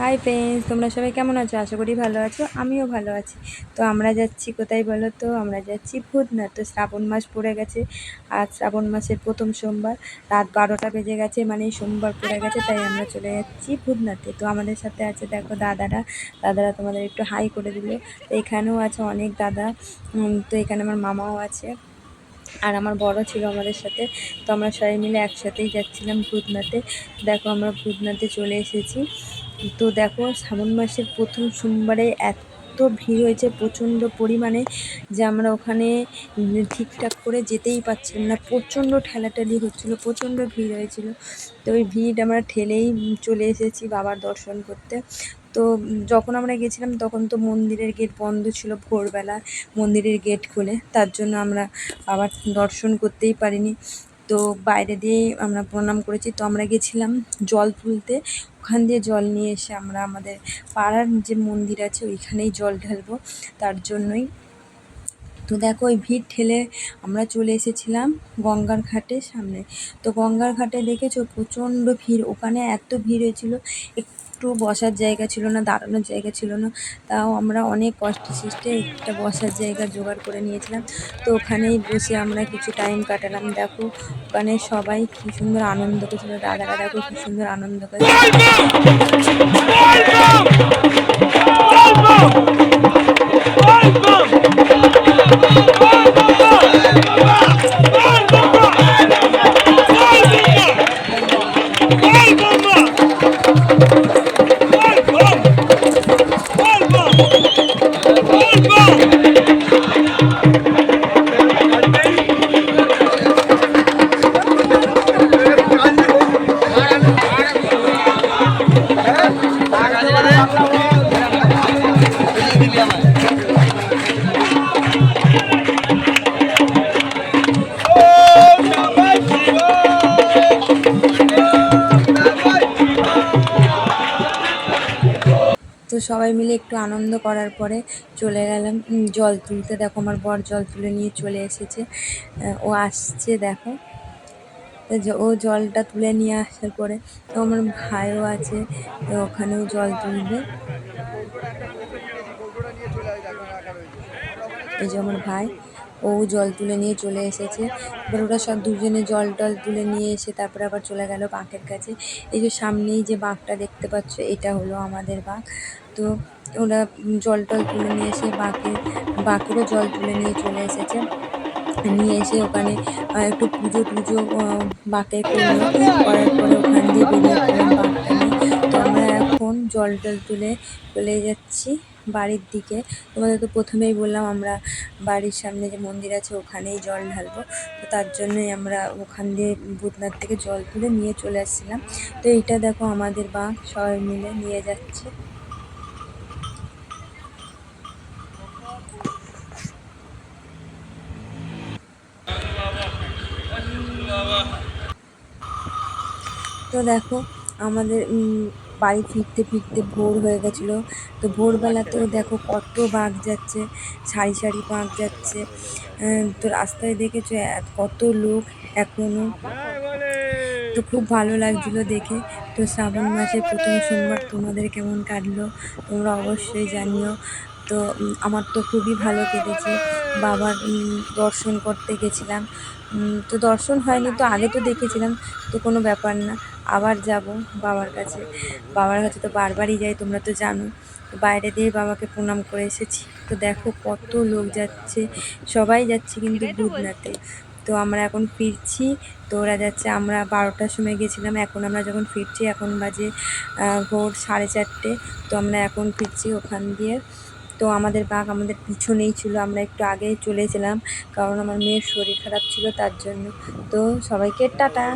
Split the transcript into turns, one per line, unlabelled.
Hi friends, তোমরা সবাই কেমন আছো? আশা করি ভালো আছো। আমিও ভালো আছি। তো আমরা যাচ্ছি কোথায় বলো তো? আমরা যাচ্ছি ভূতনাথ। তো শ্রাবণ মাস পড়ে গেছে, আজ শ্রাবণ মাসের প্রথম সোমবার। রাত 12টা বেজে গেছে, মানে সোমবার পড়ে গেছে, তাই আমরা চলে যাচ্ছি ভূতনাথে। তো আমাদের সাথে আছে দেখো দাদারা তোমাদের একটু হাই করে দিল। তো এখানেও আছে অনেক দাদা। তো এখানে আমার মামাও আছে, আর আমার বড় ছিল আমাদের সাথে। তো আমরা সবাই মিলে একসাথেই যাচ্ছিলাম ভূতনাথে। দেখো আমরা ভূতনাথে চলে এসেছি। তো দেখো শ্রাবণ মাসের প্রথম সোমবারে এত ভিড় হয়েছে প্রচণ্ড পরিমাণে, যে আমরা ওখানে ঠিকঠাক করে যেতেই পারছিলাম না। প্রচণ্ড ঠেলাঠেলি হচ্ছিলো, প্রচণ্ড ভিড় হয়েছিল। তো ওই ভিড় আমরা ঠেলেই চলে এসেছি বাবার দর্শন করতে। তো যখন আমরা গেছিলাম তখন তো মন্দিরের গেট বন্ধ ছিল, ভোরবেলা মন্দিরের গেট খোলে, তার জন্য আমরা বাবার দর্শন করতেই পারিনি। তো বাইরে দিয়েই আমরা প্রণাম করেছি। তো আমরা গেছিলাম জল তুলতে, ওখান দিয়ে জল নিয়ে এসে আমরা আমাদের পাড়ার যে মন্দির আছে ওইখানেই জল ঢালবো, তার জন্যই। তো দেখো ওই ভিড় ঠেলে আমরা চলে এসেছিলাম গঙ্গার ঘাটের সামনে। তো গঙ্গার ঘাটে দেখেছো প্রচণ্ড ভিড়, ওখানে এত ভিড় হয়েছিল, একটু বসার জায়গা ছিল না, দাঁড়ানোর জায়গা ছিল না। তাও আমরা অনেক কষ্টে সৃষ্টে একটা বসার জায়গা জোগাড় করে নিয়েছিলাম। তো ওখানেই বসে আমরা কিছু টাইম কাটালাম। দেখো ওখানে সবাই কী সুন্দর আনন্দ করছিল, দাদারা দেখো কী সুন্দর আনন্দ করছিল। তো সবাই মিলে একটু আনন্দ করার পরে চলে গেলাম জল তুলতে। দেখো আমার বর জল তুলে নিয়ে চলে এসেছে, ও আসছে দেখো। ও জলটা তুলে নিয়ে আসার পরে তো আমার ভাইও আছে, ওখানেও জল তুলবে। এই যে আমার ভাই, ও জল তুলে নিয়ে চলে এসেছে। এবার ওরা সব দুজনে জল টল তুলে নিয়ে এসে তারপরে আবার চলে গেল বাঁকের কাছে। এই যে সামনেই যে বাঁকটা দেখতে পাচ্ছ, এটা হলো আমাদের বাঁক। তো ওরা জল টল তুলে নিয়ে এসে বাঁকেরও জল তুলে নিয়ে চলে এসেছে। নিয়ে এসে ওখানে একটু পুজো টুজো বাঁকে করলো, করার পরে ওখান দিয়ে বেরিয়ে পড়লাম বাঁকটা নিয়ে। তো আমরা এখন জল টল তুলে চলে যাচ্ছি বাড়ির দিকে। তোমাদের তো প্রথমেই বললাম আমরা বাড়ির সামনে যে মন্দির আছে ওখানেই জল ঢালবো। তো তার জন্যই আমরা ওখান দিয়ে ভূতনাথ থেকে জল তুলে নিয়ে চলে আসছিলাম। তো এইটা দেখো আমাদের বাঁক, সবাই মিলে নিয়ে যাচ্ছে। তো দেখো আমাদের বাড়ি ফিরতে ফিরতে ভোর হয়ে গেছিলো। তো ভোরবেলাতেও দেখো কত বাঘ যাচ্ছে, সারি সারি বাঘ যাচ্ছে। তো রাস্তায় দেখেছো কত লোক এখনো। তো খুব ভালো লাগছিলো দেখে। তো শ্রাবণ মাসের প্রথম সোমবার তোমাদের কেমন কাটলো তোমরা অবশ্যই জানিও। তো আমার তো খুবই ভালো কেটেছে। বাবার দর্শন করতে গেছিলাম। তো দর্শন হয়নি তো আগে তো দেখেছিলাম, তো কোনো ব্যাপার না, আবার যাব বাবার কাছে। বাবার কাছে তো বারবারই যাই, তোমরা তো জানো। তো বাইরে দিয়ে বাবাকে প্রণাম করে এসেছি। তো দেখো কত লোক যাচ্ছে, সবাই যাচ্ছে কিন্তু ভূতনাথে। তো আমরা এখন ফিরছি। তো ওরা যাচ্ছে, আমরা 12টার সময় গেছিলাম, এখন আমরা যখন ফিরছি এখন বাজে ভোর 4:30। তো আমরা এখন ফিরছি ওখান দিয়ে। তো আমাদের বাঘ আমাদের পিছনেই ছিল, আমরা একটু আগেই চলেছিলাম কারণ আমার মেয়ের শরীর খারাপ ছিল তার জন্য। তো সবাইকে টাটা।